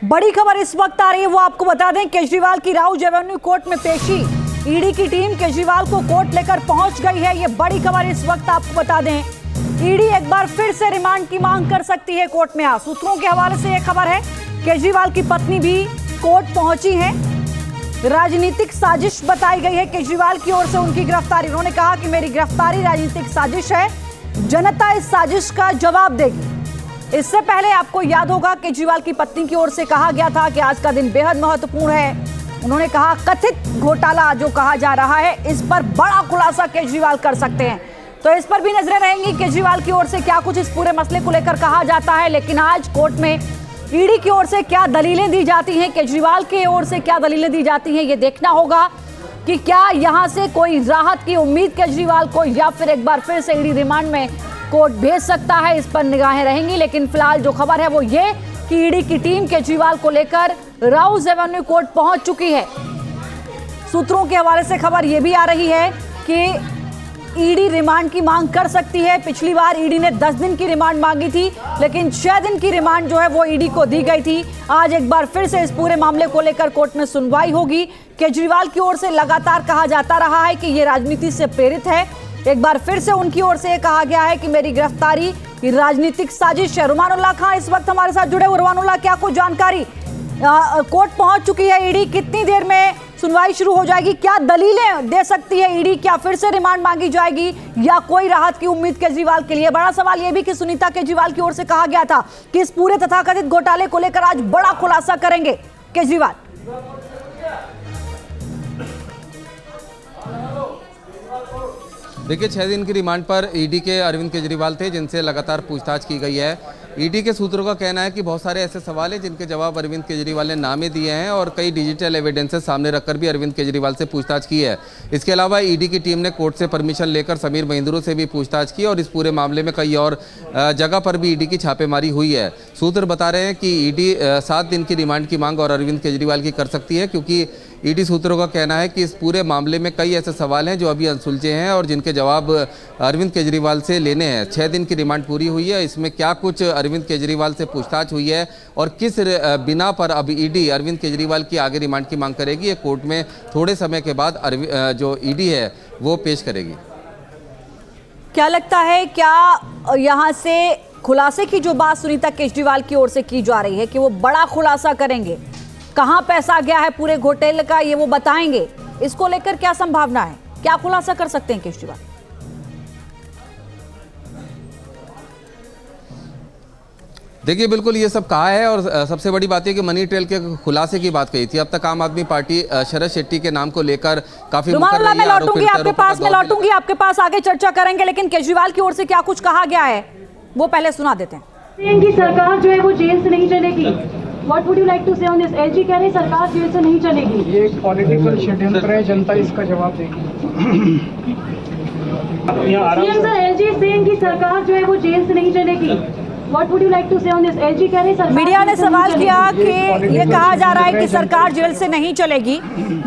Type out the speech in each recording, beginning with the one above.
बड़ी खबर इस वक्त आ रही है, वो आपको बता दें। केजरीवाल की राउज एवेन्यू कोर्ट में पेशी। ईडी की टीम केजरीवाल को कोर्ट लेकर पहुंच गई है। ये बड़ी खबर इस वक्त आपको बता दें। ईडी एक बार फिर से रिमांड की मांग कर सकती है कोर्ट में। आज सूत्रों के हवाले से यह खबर है, केजरीवाल की पत्नी भी कोर्ट पहुंची है। राजनीतिक साजिश बताई गई है केजरीवाल की ओर से उनकी गिरफ्तारी। उन्होंने कहा कि मेरी गिरफ्तारी राजनीतिक साजिश है, जनता इस साजिश का जवाब देगी। इससे पहले आपको याद होगा केजरीवाल की पत्नी की ओर से कहा गया था कि आज का दिन बेहद महत्वपूर्ण है। उन्होंने कहा कथित घोटाला जो कहा जा रहा है, इस पर बड़ा खुलासा केजरीवाल कर सकते हैं। तो इस पर भी नजरें रहेंगी केजरीवाल की ओर से क्या कुछ इस पूरे मसले को लेकर कहा जाता है। लेकिन आज कोर्ट में ईडी की ओर से क्या दलीलें दी जाती हैं, केजरीवाल की ओर से क्या दलीलें दी जाती हैं, ये देखना होगा कि क्या यहां से कोई राहत की उम्मीद केजरीवाल को, या फिर एक बार फिर से ईडी रिमांड में कोर्ट भेज सकता है। इस पर निगाहें रहेंगी। लेकिन फिलहाल जो खबर है वो ये कि ईडी की टीम केजरीवाल को लेकर राउज एवेन्यू कोर्ट पहुंच चुकी है। सूत्रों के हवाले से खबर यह भी आ रही है कि ईडी रिमांड की मांग कर सकती है। पिछली बार ईडी ने 10 दिन की रिमांड मांगी थी, लेकिन 6 दिन की रिमांड जो है वो ईडी को दी गई थी। आज एक बार फिर से इस पूरे मामले को लेकर कोर्ट में सुनवाई होगी। केजरीवाल की ओर से लगातार कहा जाता रहा है कि ये राजनीति से प्रेरित है। एक बार फिर से उनकी ओर से कहा गया है कि मेरी गिरफ्तारी राजनीतिक साजिश है। रुमानुल्लाह खान इस वक्त हमारे साथ जुड़े हुए। रुमानुल्लाह, क्या कुछ जानकारी? कोर्ट पहुंच चुकी है ईडी, कितनी देर में सुनवाई शुरू हो जाएगी? क्या दलीलें दे सकती है ईडी? क्या फिर से रिमांड मांगी जाएगी या कोई राहत की उम्मीद केजरीवाल के लिए? बड़ा सवाल यह भी कि सुनीता केजरीवाल की ओर से कहा गया था कि इस पूरे तथाकथित घोटाले को लेकर आज बड़ा खुलासा करेंगे केजरीवाल। देखिए, 6 दिन की रिमांड पर ईडी के अरविंद केजरीवाल थे, जिनसे लगातार पूछताछ की गई है। ईडी के सूत्रों का कहना है कि बहुत सारे ऐसे सवाल हैं जिनके जवाब अरविंद केजरीवाल ने नामे दिए हैं और कई डिजिटल एविडेंसेस सामने रखकर भी अरविंद केजरीवाल से पूछताछ की है। इसके अलावा ईडी की टीम ने कोर्ट से परमिशन लेकर समीर महिंद्रू से भी पूछताछ की और इस पूरे मामले में कई और जगह पर भी ईडी की छापेमारी हुई है। सूत्र बता रहे हैं कि ईडी 7 दिन की रिमांड की मांग और अरविंद केजरीवाल की कर सकती है, क्योंकि ईडी सूत्रों का कहना है कि इस पूरे मामले में कई ऐसे सवाल हैं जो अभी अनसुलझे हैं और जिनके जवाब अरविंद केजरीवाल से लेने हैं। 6 दिन की रिमांड पूरी हुई है, इसमें क्या कुछ अरविंद केजरीवाल से पूछताछ हुई है और किस बिना पर अब ईडी अरविंद केजरीवाल की आगे रिमांड की मांग करेगी, ये कोर्ट में थोड़े समय के बाद जो ईडी है वो पेश करेगी। क्या लगता है, क्या यहाँ से खुलासे की जो बात सुनीता केजरीवाल की ओर से की जा रही है कि वो बड़ा खुलासा करेंगे, कहां पैसा गया है पूरे घोटाले का, ये वो बताएंगे, इसको लेकर क्या संभावना है? क्या खुलासा कर सकते हैं केजरीवाल? देखिए, बिल्कुल ये सब कहा है और सबसे बड़ी बात है कि मनी ट्रेल के खुलासे की बात कही थी। अब तक आम आदमी पार्टी शरद शेट्टी के नाम को लेकर काफी मैं लौटूंगी आपके पास आगे चर्चा करेंगे, लेकिन केजरीवाल की ओर से क्या कुछ कहा गया है वो पहले सुना देते हैं। कि सरकार जो है वो जेल से नहीं चलेगी। What would you like to say on this? LG कह रहे सरकार जेल से नहीं चलेगी। ये एक पॉलिटिकल षड्यंत्र है, जनता इसका जवाब देगी। सीएम सर, एलजी सेइंग कि सरकार जो है वो जेल से नहीं चलेगी। What would you like to say on this? LG कह रहे सरकार। मीडिया ने सवाल किया कि ये कहा जा रहा है कि सरकार जेल से नहीं चलेगी।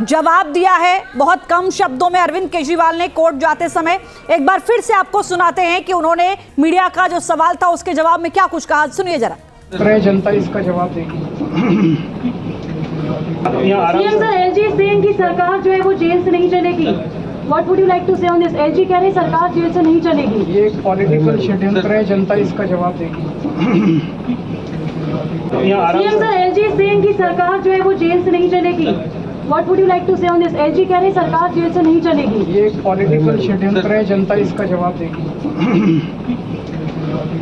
जवाब दिया है बहुत कम शब्दों में अरविंद केजरीवाल ने कोर्ट जाते समय। एक बार फिर से आपको सुनाते हैं कि उन्होंने मीडिया का जो सवाल था उसके जवाब में क्या कुछ कहा, सुनिए जरा। जनता इसका जवाब देगी। सीएम सर, एलजी सेइंग कि सरकार जो है वो जेल से नहीं चलेगी। What would you like to say on this? LG कह रहे सरकार जेल से नहीं चलेगी। ये एक पॉलिटिकल षड्यंत्र है, जनता इसका जवाब देगी। सीएम सर, एलजी सेइंग कि सरकार जो है वो जेल से नहीं चलेगी। What would you like to say on this? LG कह रहे सरकार जेल से नहीं चलेगी। ये एक पॉलिटिकल षड्यंत्र है, जनता इसका जवाब देगी।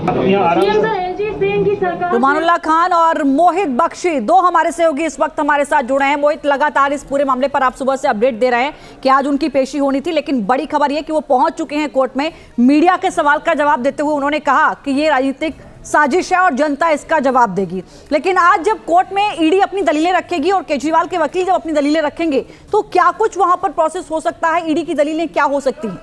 सीएम सर, एलजी सेइंग कि सरकार। रुमानुल्लाह खान और मोहित बख्शी दो हमारे सहयोगी इस वक्त हमारे साथ जुड़े हैं। मोहित, लगातार इस पूरे मामले पर आप सुबह से अपडेट दे रहे हैं कि आज उनकी पेशी होनी थी, लेकिन बड़ी खबर यह कि वो पहुंच चुके हैं कोर्ट में। मीडिया के सवाल का जवाब देते हुए उन्होंने कहा कि ये राजनीतिक साजिश है और जनता इसका जवाब देगी। लेकिन आज जब कोर्ट में ईडी अपनी दलीलें रखेगी और केजरीवाल के वकील जब अपनी दलीलें रखेंगे, तो क्या कुछ वहां पर प्रोसेस हो सकता है? ईडी की दलीलें क्या हो सकती हैं?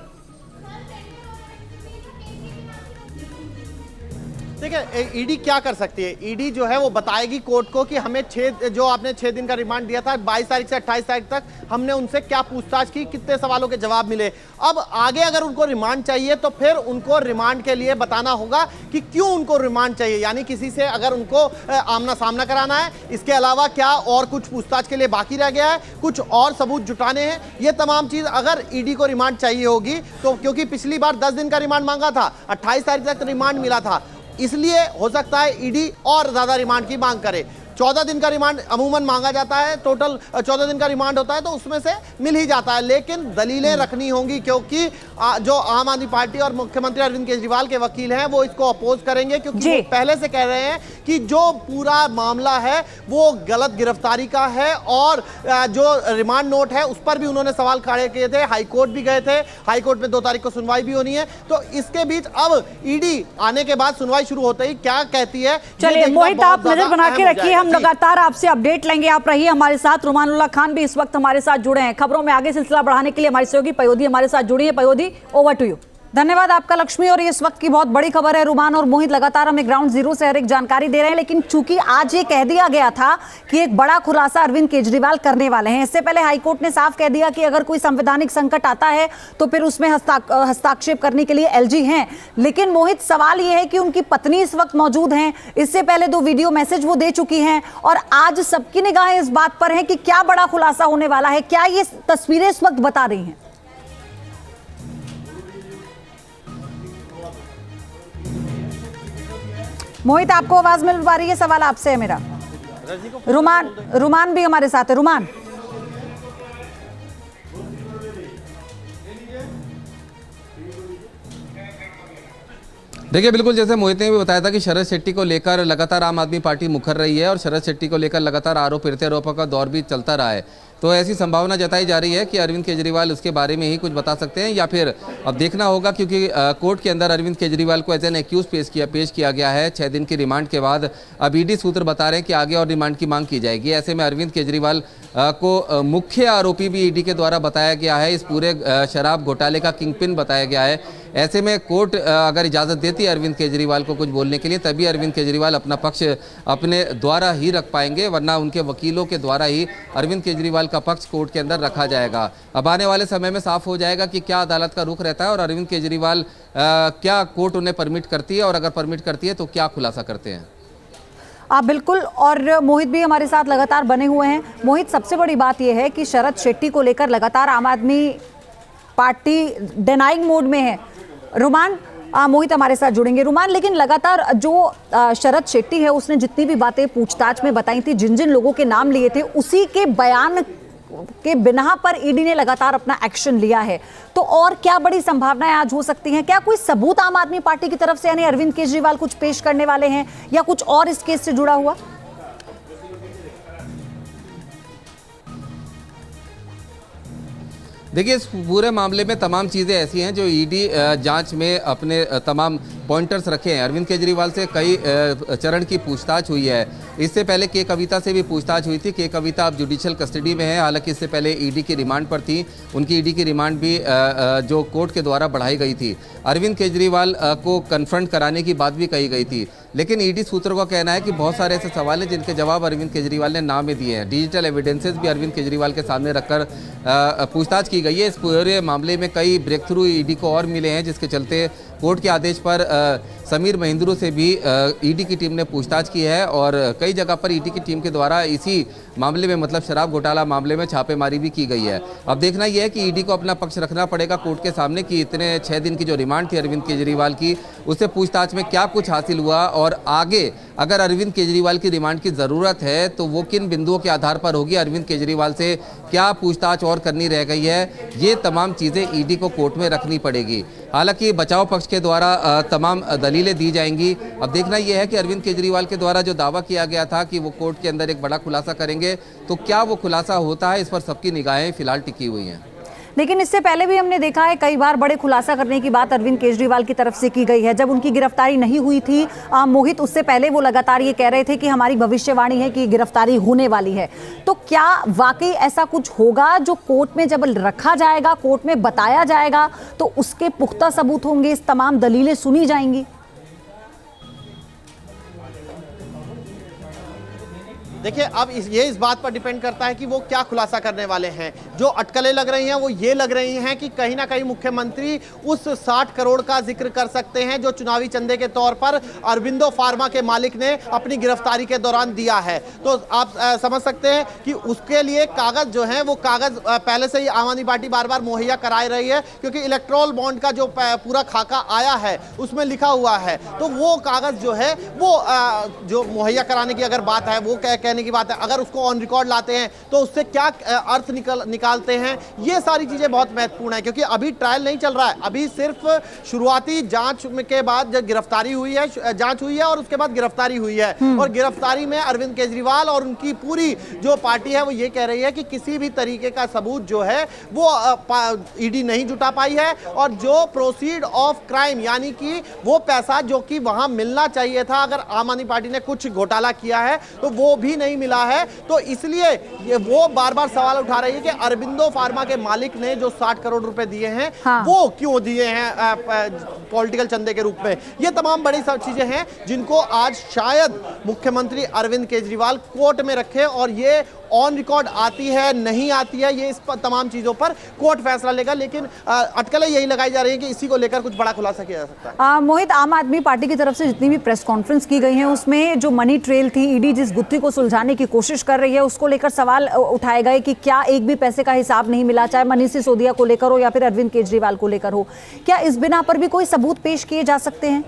ठीक है, ईडी क्या कर सकती है? ईडी जो है वो बताएगी कोर्ट को कि हमें जो आपने 6 दिन का रिमांड दिया था, 22 तारीख से 28 तारीख तक हमने उनसे क्या पूछताछ की, कितने सवालों के जवाब मिले। अब आगे अगर उनको रिमांड चाहिए तो फिर उनको रिमांड के लिए बताना होगा कि क्यों उनको रिमांड चाहिए, यानी किसी से अगर उनको आमना सामना कराना है, इसके अलावा क्या और कुछ पूछताछ के लिए बाकी रह गया है, कुछ और सबूत जुटाने हैं, ये तमाम चीज अगर ईडी को रिमांड चाहिए होगी तो, क्योंकि पिछली बार 10 दिन का रिमांड मांगा था, 28 तारीख तक रिमांड मिला था, इसलिए हो सकता है ईडी और ज्यादा रिमांड की मांग करे। 14 दिन का रिमांड अमूमन मांगा जाता है, टोटल 14 दिन का रिमांड होता है तो उसमें से मिल ही जाता है, लेकिन दलीलें रखनी होंगी क्योंकि जो आम आदमी पार्टी और मुख्यमंत्री अरविंद केजरीवाल के वकील हैं वो इसको अपोज करेंगे, क्योंकि वो पहले से कह रहे हैं कि जो पूरा मामला है वो गलत गिरफ्तारी का है, और जो रिमांड नोट है उस पर भी उन्होंने सवाल खड़े किए थे, हाईकोर्ट भी गए थे, हाईकोर्ट में 2 तारीख को सुनवाई भी होनी है। तो इसके बीच अब ईडी आने के बाद सुनवाई शुरू होते ही क्या कहती है। चलिए मोहित, आप नजर बना के रखिए, हम लगातार आपसे अपडेट लेंगे। आप रहिए हमारे साथ। रुमानुल्लाह खान भी इस वक्त हमारे साथ जुड़े हैं। खबरों में आगे सिलसिला बढ़ाने के लिए हमारी सहयोगी पयोधी हमारे साथ जुड़ी है। पयोधी, ओवर टू यू। धन्यवाद आपका लक्ष्मी। और इस वक्त की बहुत बड़ी खबर है, रुमान और मोहित लगातार हमें ग्राउंड जीरो से हर एक जानकारी दे रहे हैं, लेकिन चूंकि आज ये कह दिया गया था कि एक बड़ा खुलासा अरविंद केजरीवाल करने वाले हैं, इससे पहले हाईकोर्ट ने साफ कह दिया कि अगर कोई संवैधानिक संकट आता है तो फिर उसमें हस्ताक्षेप करने के लिए एलजी हैं। लेकिन मोहित, सवाल ये है कि उनकी पत्नी इस वक्त मौजूद हैं, इससे पहले 2 वीडियो मैसेज वो दे चुकी हैं, और आज सबकी निगाहें इस बात पर हैं कि क्या बड़ा खुलासा होने वाला है। क्या ये तस्वीरें इस वक्त बता रही हैं? मोहित, आपको आवाज मिल पा रही है? सवाल आपसे है मेरा। रुमान भी हमारे साथ है। रुमान, देखिए, बिल्कुल जैसे मोहित ने भी बताया था कि शरद शेट्टी को लेकर लगातार आम आदमी पार्टी मुखर रही है और शरद शेट्टी को लेकर लगातार आरोप प्रत्यारोपों का दौर भी चलता रहा है। तो ऐसी संभावना जताई जा रही है कि अरविंद केजरीवाल उसके बारे में ही कुछ बता सकते हैं, या फिर अब देखना होगा, क्योंकि कोर्ट के अंदर अरविंद केजरीवाल को एज एन एक्यूज पेश किया गया है 6 दिन की रिमांड के बाद। अब ईडी सूत्र बता रहे हैं कि आगे और रिमांड की मांग की जाएगी। ऐसे में अरविंद केजरीवाल को मुख्य आरोपी भी ईडी के द्वारा बताया गया है, इस पूरे शराब घोटाले का किंगपिन बताया गया है। ऐसे में कोर्ट अगर इजाज़त देती है अरविंद केजरीवाल को कुछ बोलने के लिए, तभी अरविंद केजरीवाल अपना पक्ष अपने द्वारा ही रख पाएंगे, वरना उनके वकीलों के द्वारा ही अरविंद केजरीवाल का पक्ष कोर्ट के अंदर रखा जाएगा। अब आने वाले समय में साफ हो जाएगा कि क्या अदालत का रुख रहता है और अरविंद केजरीवाल क्या कोर्ट उन्हें परमिट करती है, और अगर परमिट करती है तो क्या खुलासा करते हैं। आप बिल्कुल, और मोहित भी हमारे साथ लगातार बने हुए हैं। मोहित, सबसे बड़ी बात यह है कि शरद शेट्टी को लेकर लगातार आम आदमी पार्टी डिनाइंग मोड में है। रुमान, मोहित हमारे साथ जुड़ेंगे। रुमान, लेकिन लगातार जो शरद शेट्टी है उसने जितनी भी बातें पूछताछ में बताई थी, जिन जिन लोगों के नाम लिए थे, उसी के बयान के बिना पर ईडी ने लगातार अपना एक्शन लिया है। तो और क्या बड़ी संभावनाएं आज हो सकती हैं? क्या कोई सबूत आम आदमी पार्टी की तरफ से यानी अरविंद केजरीवाल कुछ पेश करने वाले हैं, या कुछ और इस केस से जुड़ा हुआ? देखिए, इस पूरे मामले में तमाम चीज़ें ऐसी हैं जो ईडी जांच में अपने तमाम पॉइंटर्स रखे हैं। अरविंद केजरीवाल से कई चरण की पूछताछ हुई है। इससे पहले के कविता से भी पूछताछ हुई थी। के कविता अब जुडिशियल कस्टडी में है, हालांकि इससे पहले ईडी की रिमांड पर थी। उनकी ईडी की रिमांड भी जो कोर्ट के द्वारा बढ़ाई गई थी। अरविंद केजरीवाल को कन्फ्रंट कराने की बात भी कही गई थी, लेकिन ईडी सूत्रों का कहना है कि बहुत सारे ऐसे सवाल हैं जिनके जवाब अरविंद केजरीवाल ने ना में दिए हैं। डिजिटल एविडेंसेस भी अरविंद केजरीवाल के सामने रखकर पूछताछ की गई है। इस पूरे मामले में कई ब्रेक थ्रू ईडी को और मिले हैं, जिसके चलते कोर्ट के आदेश पर समीर महिंद्रू से भी ईडी की टीम ने पूछताछ की है, और कई जगह पर ईडी की टीम के द्वारा इसी मामले में, मतलब शराब घोटाला मामले में छापेमारी भी की गई है। अब देखना यह है कि ईडी को अपना पक्ष रखना पड़ेगा कोर्ट के सामने कि इतने 6 दिन की जो रिमांड थी अरविंद केजरीवाल की, उससे पूछताछ में क्या कुछ हासिल हुआ, और आगे अगर अरविंद केजरीवाल की रिमांड की ज़रूरत है तो वो किन बिंदुओं के आधार पर होगी, अरविंद केजरीवाल से क्या पूछताछ और करनी रह गई है, ये तमाम चीज़ें ईडी को कोर्ट में रखनी पड़ेगी। हालांकि बचाव पक्ष के द्वारा तमाम दलीलें दी जाएंगी। अब देखना यह है कि अरविंद केजरीवाल के द्वारा जो दावा किया गया था कि वो कोर्ट के अंदर एक बड़ा खुलासा करेंगे, तो क्या वो खुलासा होता है, इस पर सबकी निगाहें फिलहाल टिकी हुई हैं। लेकिन इससे पहले भी हमने देखा है कई बार बड़े खुलासा करने की बात अरविंद केजरीवाल की तरफ से की गई है। जब उनकी गिरफ्तारी नहीं हुई थी मोहित, उससे पहले वो लगातार ये कह रहे थे कि हमारी भविष्यवाणी है कि गिरफ्तारी होने वाली है। तो क्या वाकई ऐसा कुछ होगा जो कोर्ट में जब रखा जाएगा, कोर्ट में बताया जाएगा, तो उसके पुख्ता सबूत होंगे, इस तमाम दलीलें सुनी जाएंगी? देखिए अब ये इस बात पर डिपेंड करता है कि वो क्या खुलासा करने वाले हैं। जो अटकलें लग रही हैं वो ये लग रही हैं कि कहीं ना कहीं मुख्यमंत्री उस 60 करोड़ का जिक्र कर सकते हैं जो चुनावी चंदे के तौर पर अरबिंदो फार्मा के मालिक ने अपनी गिरफ्तारी के दौरान दिया है। तो आप समझ सकते हैं कि उसके लिए कागज जो है वो कागज पहले से ही आम आदमी पार्टी बार बार मुहैया कराई रही है, क्योंकि इलेक्ट्रोल बॉन्ड का जो पूरा खाका आया है उसमें लिखा हुआ है। तो वो कागज जो है वो जो मुहैया कराने की अगर बात है, वो कहने की बात है, अगर उसको ऑन रिकॉर्ड लाते हैं तो उससे क्या अर्थ निकालते हैं, ये सारी चीजें बहुत महत्वपूर्ण है। क्योंकि अभी ट्रायल नहीं चल रहा है, अभी सिर्फ शुरुआती जांच के बाद जब गिरफ्तारी हुई है, जांच हुई है और उसके बाद गिरफ्तारी हुई है। और गिरफ्तारी में अरविंद केजरीवाल और उनकी पूरी जो पार्टी है वो ये कह रही है कि किसी भी तरीके का सबूत जो है वो ईडी नहीं जुटा पाई है, और जो प्रोसीड ऑफ क्राइम यानी कि वो पैसा जो कि वहां मिलना चाहिए था, अगर आम आदमी पार्टी ने कुछ घोटाला किया है तो वो भी नहीं मिला है। तो इसलिए ये वो बार बार सवाल उठा रही है कि अरबिंदो फार्मा के मालिक ने जो 60 करोड़ रुपए दिए हैं वो क्यों दिए हैं पॉलिटिकल चंदे के रूप में। ये तमाम बड़ी सब चीजें हैं जिनको आज शायद मुख्यमंत्री अरविंद केजरीवाल कोर्ट में रखें, और ये ऑन रिकॉर्ड आती है नहीं आती है ये इस पर तमाम चीजों पर कोर्ट फैसला लेगा। लेकिन अटकलें यही लगाई जा रही है कि इसी को लेकर कुछ बड़ा खुलासा किया जा सकता है। मोहित, आम आदमी पार्टी की तरफ से जितनी भी प्रेस कॉन्फ्रेंस की गई है उसमें जो मनी ट्रेल थी, ईडी जिस गुत्थी को सुलझाने की कोशिश कर रही है उसको लेकर सवाल उठाए गए कि क्या एक भी पैसे का हिसाब नहीं मिला, चाहे मनीष सिसोदिया को लेकर हो या फिर अरविंद केजरीवाल को लेकर हो। क्या इस बिना पर भी कोई सबूत पेश किए जा सकते हैं?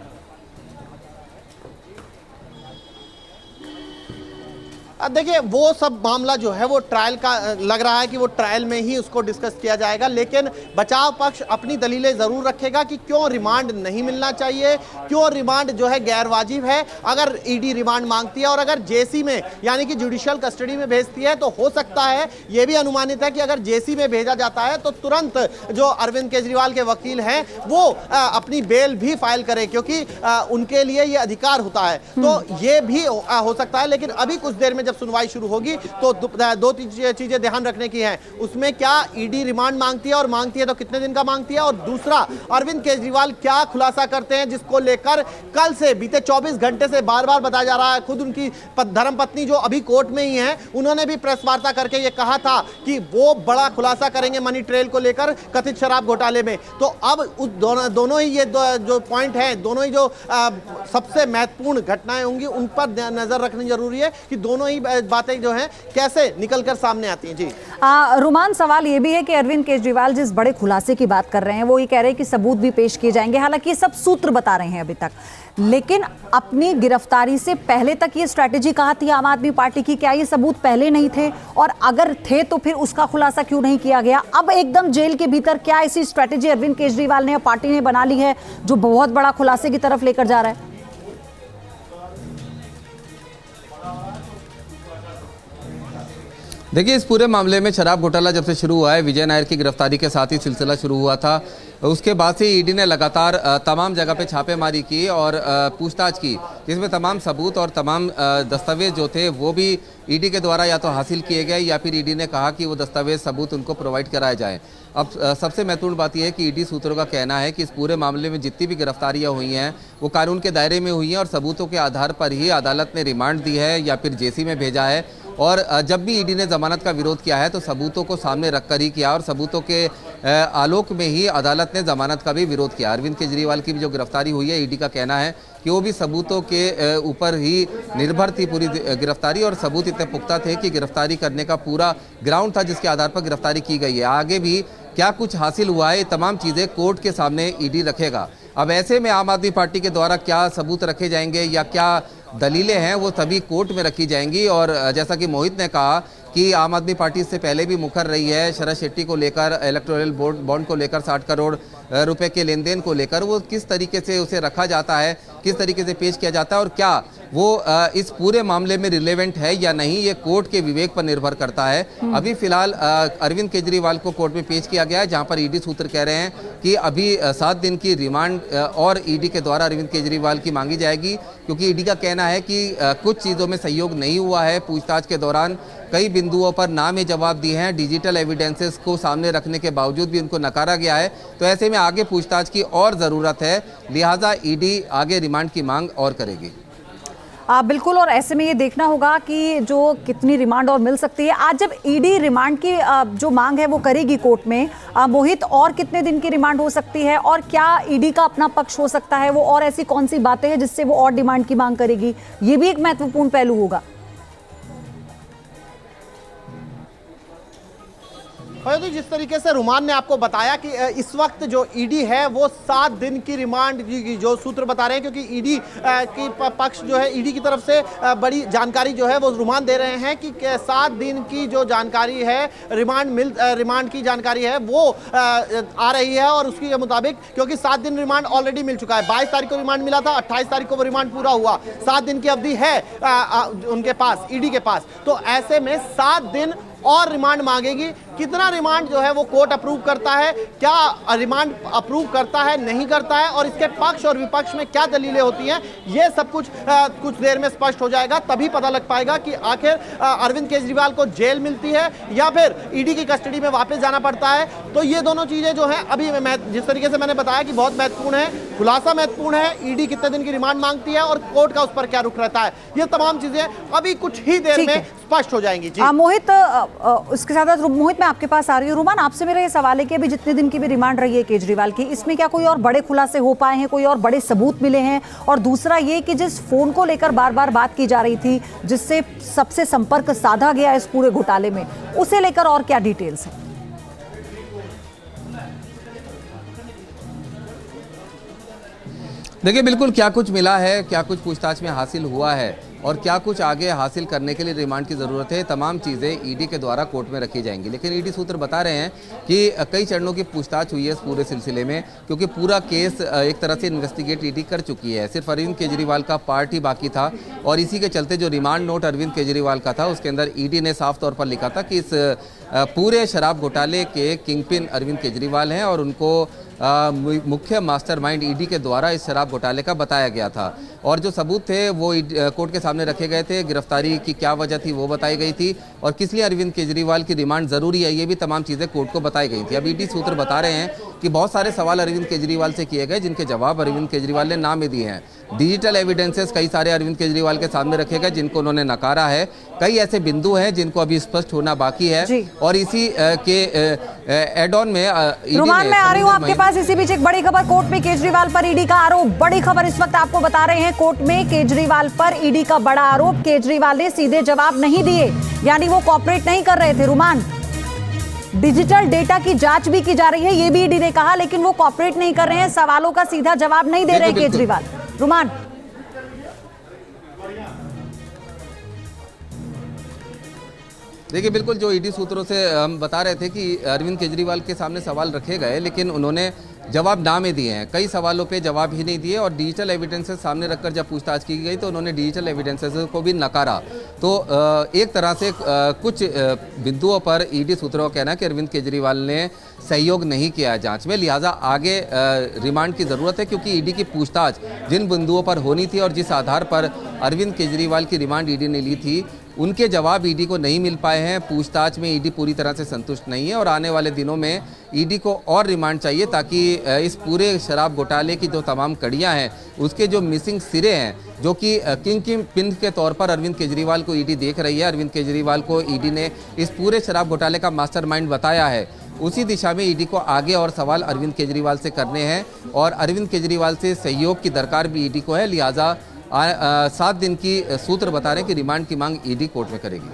देखिए वो सब मामला जो है वो ट्रायल का लग रहा है कि वो ट्रायल में ही उसको डिस्कस किया जाएगा। लेकिन बचाव पक्ष अपनी दलीलें जरूर रखेगा कि क्यों रिमांड नहीं मिलना चाहिए, क्यों रिमांड जो है गैर वाजिब है। अगर ईडी रिमांड मांगती है और अगर जेसी में यानी कि जुडिशियल कस्टडी में भेजती है तो हो सकता है, ये भी अनुमानित है कि अगर जेसी में भेजा जाता है तो तुरंत जो अरविंद केजरीवाल के वकील हैं वो अपनी बेल भी फाइल करें, क्योंकि उनके लिए ये अधिकार होता है। तो ये भी हो सकता है। लेकिन अभी कुछ देर में जब सुनवाई शुरू होगी तो दो चीजें ध्यान रखने की हैं। उसमें क्या ईडी रिमांड मांगती है, और मांगती है तो कितने दिन का मांगती है, और दूसरा अरविंद केजरीवाल क्या खुलासा करते हैं जिसको लेकर कल से बीते 24 घंटे से बार बार बताया जा रहा है। खुद उनकी धर्मपत्नी जो अभी कोर्ट में ही है उन्होंने भी प्रेस वार्ता करके ये कहा था कि वो बड़ा खुलासा करेंगे मनी ट्रेल को लेकर, कथित शराब घोटाले में। तो अब उस दोनों ही ये जो पॉइंट है, दोनों ही जो सबसे महत्वपूर्ण घटनाएं होंगी उन पर नजर रखनी जरूरी है कि दोनों ही बातें जो हैं कैसे निकलकर सामने आती हैं। जी रुमान, सवाल ये भी है कि अरविंद केजरीवाल जिस बड़े खुलासे की बात कर रहे हैं वो ये कह रहे हैं कि सबूत भी पेश किए जाएंगे। हालांकि ये सब सूत्र बता रहे हैं अभी तक, लेकिन अपनी गिरफ्तारी से पहले तक ये स्ट्रैटेजी कहाँ थी आम आदमी पार्टी की? क्या ये सबूत पहले नहीं थे, और अगर थे तो फिर उसका खुलासा क्यों नहीं किया गया? अब एकदम जेल के भीतर क्या ऐसी स्ट्रैटेजी अरविंद केजरीवाल ने या पार्टी ने बना ली है जो बहुत बड़ा खुलासे की तरफ लेकर जा रहा है? देखिए, इस पूरे मामले में शराब घोटाला जब से शुरू हुआ है, विजय नायर की गिरफ्तारी के साथ ही सिलसिला शुरू हुआ था। उसके बाद से ईडी ने लगातार तमाम जगह पे छापेमारी की और पूछताछ की, जिसमें तमाम सबूत और तमाम दस्तावेज जो थे वो भी ईडी के द्वारा या तो हासिल किए गए या फिर ईडी ने कहा कि वो दस्तावेज सबूत उनको प्रोवाइड कराए जाएं। अब सबसे महत्वपूर्ण बात यह है कि ईडी सूत्रों का कहना है कि इस पूरे मामले में जितनी भी गिरफ्तारियां हुई हैं वो कानून के दायरे में हुई हैं और सबूतों के आधार पर ही अदालत ने रिमांड दी है या फिर जेसी में भेजा है। और जब भी ईडी ने जमानत का विरोध किया है तो सबूतों को सामने रखकर ही किया और सबूतों के आलोक में ही अदालत ने जमानत का भी विरोध किया। अरविंद केजरीवाल की भी जो गिरफ्तारी हुई है, ईडी का कहना है कि वो भी सबूतों के ऊपर ही निर्भर थी पूरी गिरफ्तारी, और सबूत इतने पुख्ता थे कि गिरफ्तारी करने का पूरा ग्राउंड था जिसके आधार पर गिरफ्तारी की गई है। आगे भी क्या कुछ हासिल हुआ है, ये तमाम चीज़ें कोर्ट के सामने ईडी रखेगा। अब ऐसे में आम आदमी पार्टी के द्वारा क्या सबूत रखे जाएंगे या क्या दलीलें हैं वो तभी कोर्ट में रखी जाएंगी। और जैसा कि मोहित ने कहा कि आम आदमी पार्टी इससे पहले भी मुखर रही है शरद शेट्टी को लेकर, इलेक्टोरल बॉन्ड को लेकर, 60 करोड़ रुपए के लेन देन को लेकर, वो किस तरीके से उसे रखा जाता है, किस तरीके से पेश किया जाता है और क्या वो इस पूरे मामले में रिलेवेंट है या नहीं, ये कोर्ट के विवेक पर निर्भर करता है। अभी फिलहाल अरविंद केजरीवाल को कोर्ट में पेश किया गया है, जहां पर ईडी सूत्र कह रहे हैं कि अभी 7 दिन की रिमांड और ईडी के द्वारा अरविंद केजरीवाल की मांगी जाएगी, क्योंकि ईडी का कहना है कि कुछ चीज़ों में सहयोग नहीं हुआ है। पूछताछ के दौरान कई बिंदुओं पर ना में जवाब दिए हैं, डिजिटल एविडेंसेस को सामने रखने के बावजूद भी उनको नकारा गया है। तो ऐसे में आगे पूछताछ की और ज़रूरत है, लिहाजा ईडी आगे रिमांड की मांग और करेगी। बिल्कुल, और ऐसे में ये देखना होगा कि जो कितनी रिमांड और मिल सकती है। आज जब ईडी रिमांड की जो मांग है वो करेगी कोर्ट में, मोहित, और कितने दिन की रिमांड हो सकती है और क्या ईडी का अपना पक्ष हो सकता है वो, और ऐसी कौन सी बातें हैं जिससे वो और डिमांड की मांग करेगी, ये भी एक महत्वपूर्ण पहलू होगा। जिस तरीके से रुमान ने आपको बताया कि इस वक्त जो ईडी है वो 7 दिन की रिमांड की जो सूत्र बता रहे हैं, क्योंकि ईडी की पक्ष जो है, ईडी की तरफ से बड़ी जानकारी जो है वो रुमान दे रहे हैं कि 7 दिन की जो जानकारी है, रिमांड की जानकारी है वो आ रही है। और उसके मुताबिक, क्योंकि 7 दिन रिमांड ऑलरेडी मिल चुका है, 22 तारीख को रिमांड मिला था, 28 तारीख को वो रिमांड पूरा हुआ, 7 दिन की अवधि है उनके पास, ईडी के पास। तो ऐसे में 7 दिन और रिमांड मांगेगी। कितना रिमांड जो है वो कोर्ट अप्रूव करता है, क्या रिमांड अप्रूव करता है, नहीं करता है, और इसके पक्ष और विपक्ष में क्या दलीलें होती हैं, ये सब कुछ कुछ देर में स्पष्ट हो जाएगा। तभी पता लग पाएगा कि आखिर अरविंद केजरीवाल को जेल मिलती है या फिर ईडी की कस्टडी में वापस जाना पड़ता है। तो ये दोनों चीजें जो है अभी जिस तरीके से मैंने बताया कि बहुत महत्वपूर्ण है, खुलासा महत्वपूर्ण है, ईडी कितने दिन की रिमांड मांगती है और कोर्ट का उस पर क्या रुख रहता है, ये तमाम चीजें अभी कुछ ही देर में स्पष्ट हो जाएंगी। जी मोहित, उसके साथ मोहित मैं आपके पास आ रही हूँ। रुमान, आपसे मेरा ये सवाल है कि अभी जितने दिन की भी रिमांड रही है केजरीवाल की, इसमें क्या कोई और बड़े खुलासे हो पाए हैं, कोई और बड़े सबूत मिले हैं? और दूसरा ये कि जिस फोन को लेकर बार बार बात की जा रही थी, जिससे सबसे संपर्क साधा गया इस पूरे घोटाले में, उसे लेकर और क्या डिटेल्स है? देखिए, बिल्कुल क्या कुछ मिला है, क्या कुछ पूछताछ में हासिल हुआ है और क्या कुछ आगे हासिल करने के लिए रिमांड की ज़रूरत है, तमाम चीज़ें ईडी के द्वारा कोर्ट में रखी जाएंगी। लेकिन ईडी सूत्र बता रहे हैं कि कई चरणों की पूछताछ हुई है इस पूरे सिलसिले में, क्योंकि पूरा केस एक तरह से इन्वेस्टिगेट ईडी कर चुकी है। सिर्फ अरविंद केजरीवाल का पार्ट ही बाकी था और इसी के चलते जो रिमांड नोट अरविंद केजरीवाल का था, उसके अंदर ईडी ने साफ तौर पर लिखा था कि इस पूरे शराब घोटाले के किंगपिन अरविंद केजरीवाल हैं और उनको मुख्य मास्टरमाइंड ईडी के द्वारा इस शराब घोटाले का बताया गया था। और जो सबूत थे वो कोर्ट के सामने रखे गए थे। गिरफ्तारी की क्या वजह थी वो बताई गई थी और किस लिए अरविंद केजरीवाल की रिमांड ज़रूरी है, ये भी तमाम चीज़ें कोर्ट को बताई गई थी। अब ईडी सूत्र बता रहे हैं कि बहुत सारे सवाल अरविंद केजरीवाल से किए गए, जिनके जवाब अरविंद केजरीवाल ने ना में दिए हैं। डिजिटल एविडेंसेस कई सारे अरविंद केजरीवाल के सामने रखे गए, जिनको उन्होंने नकारा है। कई ऐसे बिंदु हैं जिनको अभी स्पष्ट होना बाकी है और इसी के एड ऑन में रुमान, मैं आ रही हूँ आपके पास। इसी बीच एक बड़ी खबर, कोर्ट में केजरीवाल पर ईडी का आरोप। बड़ी खबर इस वक्त आपको बता रहे हैं, कोर्ट में केजरीवाल पर ईडी का बड़ा आरोप। केजरीवाल ने सीधे जवाब नहीं दिए, यानी वो कोऑपरेट नहीं कर रहे थे। रुमान, डिजिटल डेटा की जांच भी की जा रही है, ये भी ईडी ने कहा, लेकिन वो कोऑपरेट नहीं कर रहे हैं, सवालों का सीधा जवाब नहीं दे रहे हैं केजरीवाल। रुमान, देखिए, बिल्कुल जो ईडी सूत्रों से हम बता रहे थे कि अरविंद केजरीवाल के सामने सवाल रखे गए, लेकिन उन्होंने जवाब ना में दिए हैं। कई सवालों पे जवाब ही नहीं दिए और डिजिटल एविडेंसेस सामने रखकर जब पूछताछ की गई तो उन्होंने डिजिटल एविडेंसेस को भी नकारा। तो एक तरह से कुछ बिंदुओं पर ईडी सूत्रों का कहना है कि अरविंद केजरीवाल ने सहयोग नहीं किया है जांच में, लिहाजा आगे रिमांड की ज़रूरत है, क्योंकि ईडी की पूछताछ जिन बिंदुओं पर होनी थी और जिस आधार पर अरविंद केजरीवाल की रिमांड ईडी ने ली थी, उनके जवाब ईडी को नहीं मिल पाए हैं। पूछताछ में ईडी पूरी तरह से संतुष्ट नहीं है और आने वाले दिनों में ईडी को और रिमांड चाहिए, ताकि इस पूरे शराब घोटाले की जो तमाम कड़ियां हैं, उसके जो मिसिंग सिरे हैं, जो कि किंग पिन के तौर पर अरविंद केजरीवाल को ईडी देख रही है, अरविंद केजरीवाल को ईडी ने इस पूरे शराब घोटाले का मास्टरमाइंड बताया है, उसी दिशा में ईडी को आगे और सवाल अरविंद केजरीवाल से करने हैं और अरविंद केजरीवाल से सहयोग की दरकार भी ईडी को है। लिहाजा 7 दिन की सूत्र बता रहे हैं कि रिमांड की मांग ईडी कोर्ट में करेगी।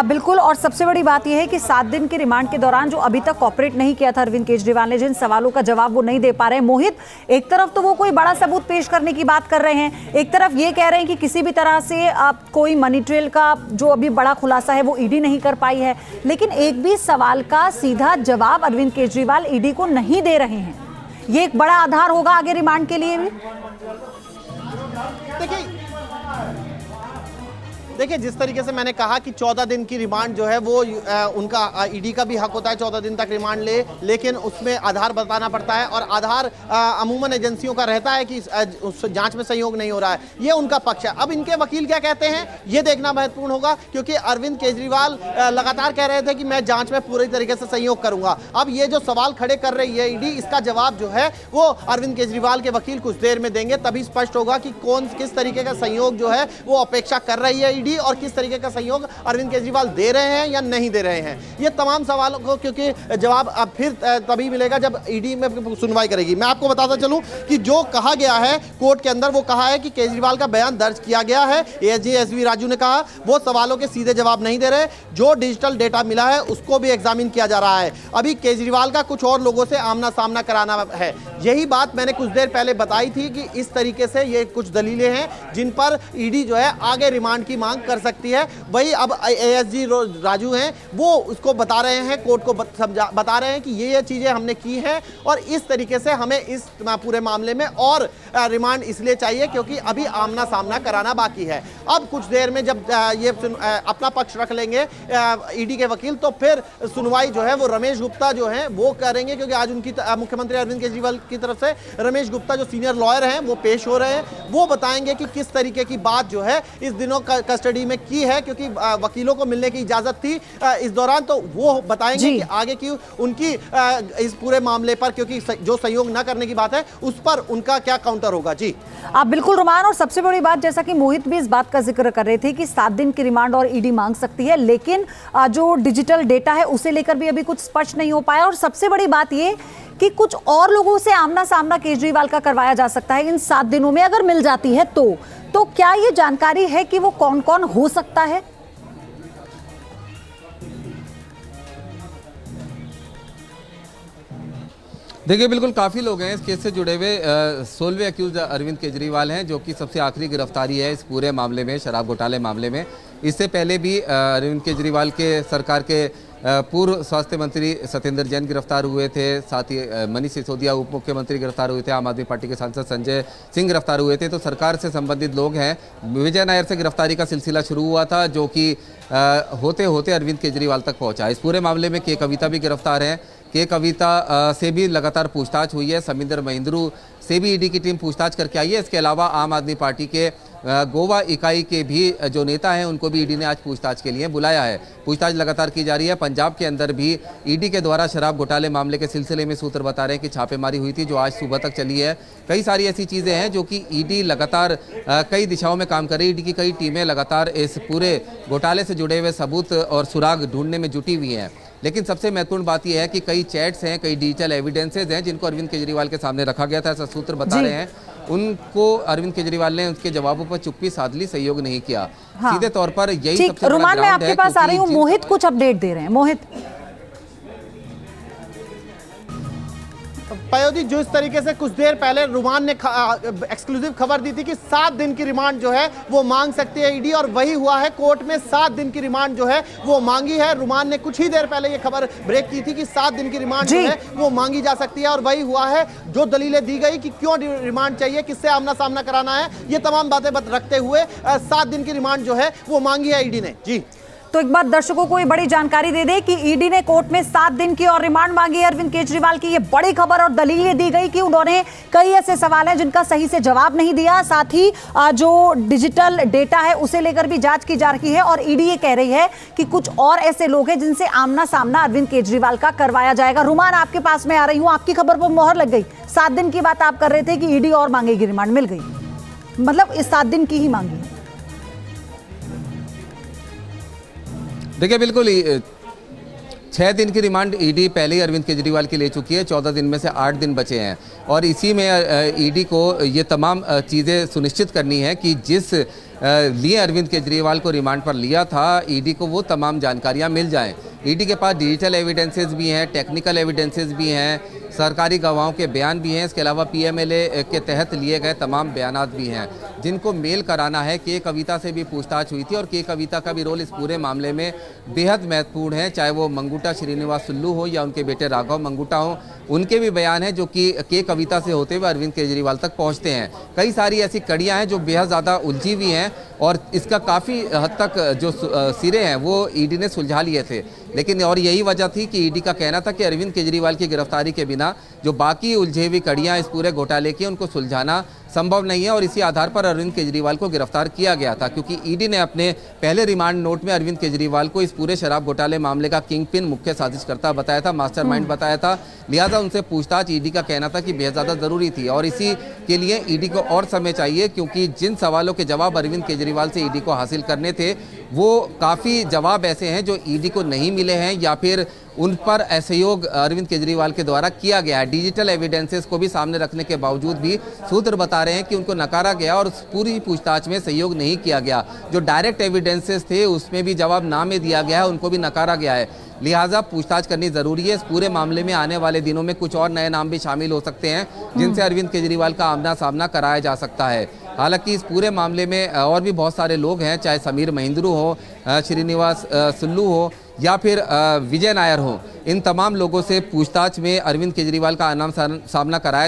बिल्कुल, और सबसे बड़ी बात यह है कि 7 दिन के रिमांड के दौरान जो अभी तक कोऑपरेट नहीं किया था अरविंद केजरीवाल ने, जिन सवालों का जवाब वो नहीं दे पा रहे हैं। मोहित, एक तरफ तो वो कोई बड़ा सबूत पेश करने की बात कर रहे हैं, एक तरफ ये कह रहे हैं कि किसी भी तरह से कोई मनी ट्रेल का जो अभी बड़ा खुलासा है वो ईडी नहीं कर पाई है, लेकिन एक भी सवाल का सीधा जवाब अरविंद केजरीवाल ईडी को नहीं दे रहे हैं। ये एक बड़ा आधार होगा आगे रिमांड के लिए भी। देखिए, देखिए, जिस तरीके से मैंने कहा कि 14 दिन की रिमांड जो है वो उनका ईडी का भी हक होता है 14 दिन तक रिमांड ले, लेकिन उसमें आधार बताना पड़ता है और आधार अमूमन एजेंसियों का रहता है कि उस जांच में सहयोग नहीं हो रहा है। ये उनका पक्ष है। अब इनके वकील क्या कहते हैं ये देखना महत्वपूर्ण होगा, क्योंकि अरविंद केजरीवाल लगातार कह रहे थे कि मैं जांच में पूरी तरीके से सहयोग करूंगा। अब ये जो सवाल खड़े कर रही है ईडी, इसका जवाब जो है वो अरविंद केजरीवाल के वकील कुछ देर में देंगे, तभी स्पष्ट होगा कि कौन किस तरीके का सहयोग जो है वो अपेक्षा कर रही है ईडी और किस तरीके का सहयोग अरविंद केजरीवाल दे रहे हैं या नहीं दे रहे हैं। ये तमाम सवालों को क्योंकि जवाब अब फिर तभी मिलेगा जब ईडी में सुनवाई करेगी। मैं आपको बताता चलूं कि जो कहा गया है कोर्ट के अंदर, वो कहा है कि केजरीवाल का बयान दर्ज किया गया है। एएसजी एसवी राजू ने कहा वो सवालों के सीधे जवाब नहीं दे रहे, जो डिजिटल डेटा मिला है उसको भी एग्जामिन किया जा रहा है। अभी केजरीवाल का कुछ और लोगों से आमना सामना कराना है। यही बात मैंने कुछ देर पहले बताई थी कि इस तरीके से ये कुछ दलीलें हैं जिन पर ईडी जो है आगे रिमांड की मांग कर सकती है। वही अब एएसजी राजू हैं, वो उसको बता रहे हैं, कोर्ट को बता रहे हैं कि ये चीजें हमने की हैं और इस तरीके से हमें इस पूरे मामले में और रिमांड इसलिए चाहिए क्योंकि अभी आमना सामना कराना बाकी है। अब कुछ देर में जब ये अपना पक्ष रख लेंगे ईडी के वकील, तो फिर सुनवाई जो है वो रमेश गुप्ता जो है वो करेंगे, क्योंकि आज उनकी मुख्यमंत्री अरविंद केजरीवाल की तरफ से रमेश गुप्ता जो सीनियर लॉयर हैं वो पेश हो रहे हैं। वो बताएंगे कि किस तरीके की बात जो है इस दिनों कस्टडी में की है, क्योंकि वकीलों को मिलने की इजाजत थी इस दौरान, तो वो बताएंगे कि आगे की उनकी इस पूरे मामले पर, क्योंकि जो सहयोग न करने की बात है उस पर उनका क्या काउंटर होगा। जी आप बिल्कुल रुमान, और सबसे बड़ी बात जैसा कि मोहित भी इस बात का जिक्र कर रहे थे कि 7 दिन की रिमांड और ईडी मांग सकती है, लेकिन जो डिजिटल डेटा है उसे लेकर भी अभी कुछ स्पष्ट नहीं हो पाया। और सबसे बड़ी बात ये कि कुछ और लोगों से आमना सामना केजरीवाल का करवाया जा सकता है इन 7 दिनों में, अगर मिल जाती है तो क्या ये जानकारी है कि वो कौन कौन हो सकता है? देखिए, बिल्कुल काफ़ी लोग हैं इस केस से जुड़े हुए। 16वें अक्यूज अरविंद केजरीवाल हैं, जो कि सबसे आखिरी गिरफ्तारी है इस पूरे मामले में, शराब घोटाले मामले में। इससे पहले भी अरविंद केजरीवाल के सरकार के पूर्व स्वास्थ्य मंत्री सत्येंद्र जैन गिरफ्तार हुए थे, साथ ही मनीष सिसोदिया उप मुख्यमंत्री गिरफ्तार हुए थे, आम आदमी पार्टी के सांसद संजय सिंह गिरफ्तार हुए थे। तो सरकार से संबंधित लोग हैं। विजय नायर से गिरफ्तारी का सिलसिला शुरू हुआ था, जो कि होते होते अरविंद केजरीवाल तक पहुंचा। इस पूरे मामले में के कविता भी गिरफ्तार है। के कविता से भी लगातार पूछताछ हुई है। समिंदर महेंद्रू से भी ईडी की टीम पूछताछ करके आई है। इसके अलावा आम आदमी पार्टी के गोवा इकाई के भी जो नेता हैं उनको भी ईडी ने आज पूछताछ के लिए बुलाया है। पूछताछ लगातार की जा रही है। पंजाब के अंदर भी ईडी के द्वारा शराब घोटाले मामले के सिलसिले में सूत्र बता रहे हैं कि छापेमारी हुई थी, जो आज सुबह तक चली है। कई सारी ऐसी चीज़ें हैं जो कि ईडी लगातार कई दिशाओं में काम कर रही है। ईडी की कई टीमें लगातार इस पूरे घोटाले से जुड़े हुए सबूत और सुराग ढूंढने में जुटी हुई हैं। लेकिन सबसे महत्वपूर्ण बात यह है कि कई चैट्स हैं, कई डिजिटल एविडेंसेज हैं जिनको अरविंद केजरीवाल के सामने रखा गया था, ऐसा सूत्र बता रहे हैं। उनको अरविंद केजरीवाल ने उनके जवाबों पर चुप्पी साध ली, सहयोग नहीं किया। हाँ। सीधे तौर पर यही सबसे बड़ा रुमान, मैं आपके पास आ रही हूँ। मोहित कुछ अपडेट दे रहे हैं। मोहित। पयोदी, जो इस तरीके से कुछ देर पहले रुमान ने एक्सक्लूसिव खबर दी थी कि 7 दिन की रिमांड जो है वो मांग सकती है ईडी, और वही हुआ है। कोर्ट में 7 दिन की रिमांड जो है वो मांगी है। रुमान ने कुछ ही देर पहले ये खबर ब्रेक की थी कि 7 दिन की रिमांड जो है वो मांगी जा सकती है, और वही हुआ है। जो दलीलें दी गई कि क्यों रिमांड चाहिए, किससे आमना सामना कराना है, ये तमाम बातें रखते हुए 7 दिन की रिमांड जो है वो मांगी है ईडी ने। जी तो एक बार दर्शकों को ये बड़ी जानकारी दे दे कि ईडी ने कोर्ट में 7 दिन की और रिमांड मांगी है अरविंद केजरीवाल की। ये बड़ी खबर और दलीलें दी गई कि उन्होंने कई ऐसे सवाल हैं जिनका सही से जवाब नहीं दिया। साथ ही जो डिजिटल डेटा है उसे लेकर भी जांच की जा रही है, और ईडी ये कह रही है कि कुछ और ऐसे लोग हैं जिनसे आमना सामना अरविंद केजरीवाल का करवाया जाएगा। रुमान, आपके पास में आ रही हूँ। आपकी खबर पर मोहर लग गई। 7 दिन की बात आप कर रहे थे कि ईडी और मांगेगी, रिमांड मिल गई, मतलब इस 7 दिन की ही मांगी। देखिए, बिल्कुल 6 दिन की रिमांड ईडी पहले ही अरविंद केजरीवाल की ले चुकी है। 14 दिन में से 8 दिन बचे हैं, और इसी में ईडी को ये तमाम चीज़ें सुनिश्चित करनी है कि जिस लिए अरविंद केजरीवाल को रिमांड पर लिया था, ईडी को वो तमाम जानकारियां मिल जाएं। ईडी के पास डिजिटल एविडेंसेस भी हैं, टेक्निकल एविडेंसेस भी हैं, सरकारी गवाहों के बयान भी हैं। इसके अलावा पीएमएलए के तहत लिए गए तमाम बयानात भी हैं, जिनको मेल कराना है। के कविता से भी पूछताछ हुई थी और के कविता का भी रोल इस पूरे मामले में बेहद महत्वपूर्ण है, चाहे वो मंगूटा श्रीनिवास सुल्लू हो या उनके बेटे राघव मंगूटा हो। उनके भी बयान हैं जो कि के कविता से होते हुए अरविंद केजरीवाल तक पहुंचते हैं। कई सारी ऐसी कड़ियां हैं जो बेहद ज़्यादा उलझी हुई हैं और इसका काफ़ी हद तक जो सिरे हैं वो ईडी ने सुलझा लिए थे, लेकिन और यही वजह थी कि ईडी का कहना था कि अरविंद केजरीवाल की गिरफ्तारी के बिना जो बाकी उलझे हुई कड़ियां इस पूरे घोटाले की उनको सुलझाना संभव नहीं है और इसी आधार पर अरविंद केजरीवाल को गिरफ्तार किया गया था, क्योंकि ईडी ने अपने पहले रिमांड नोट में अरविंद केजरीवाल को इस पूरे शराब घोटाले मामले का किंग पिन, मुख्य साजिशकर्ता बताया था, मास्टरमाइंड बताया था। लिहाजा उनसे पूछताछ ईडी का कहना था कि बेहद ज़्यादा ज़रूरी थी और इसी के लिए ईडी को और समय चाहिए, क्योंकि जिन सवालों के जवाब अरविंद केजरीवाल से ईडी को हासिल करने थे वो काफ़ी जवाब ऐसे हैं जो ईडी को नहीं मिले हैं या फिर उन पर असहयोग अरविंद केजरीवाल के द्वारा किया गया है। डिजिटल एविडेंसेस को भी सामने रखने के बावजूद भी सूत्र बता रहे हैं कि उनको नकारा गया और पूरी पूछताछ में सहयोग नहीं किया गया। जो डायरेक्ट एविडेंसेस थे उसमें भी जवाब ना में दिया गया है, उनको भी नकारा गया है। लिहाजा पूछताछ करनी ज़रूरी है। इस पूरे मामले में आने वाले दिनों में कुछ और नए नाम भी शामिल हो सकते हैं जिनसे अरविंद केजरीवाल का आमना सामना कराया जा सकता है। हालांकि इस पूरे मामले में और भी बहुत सारे लोग हैं, चाहे समीर महिंद्रू हो, श्रीनिवास सुल्लू हो या फिर विजय नायर हो। इन तमाम लोगों से पूछताछ में अरविंद केजरीवाल का आमना सामना कराया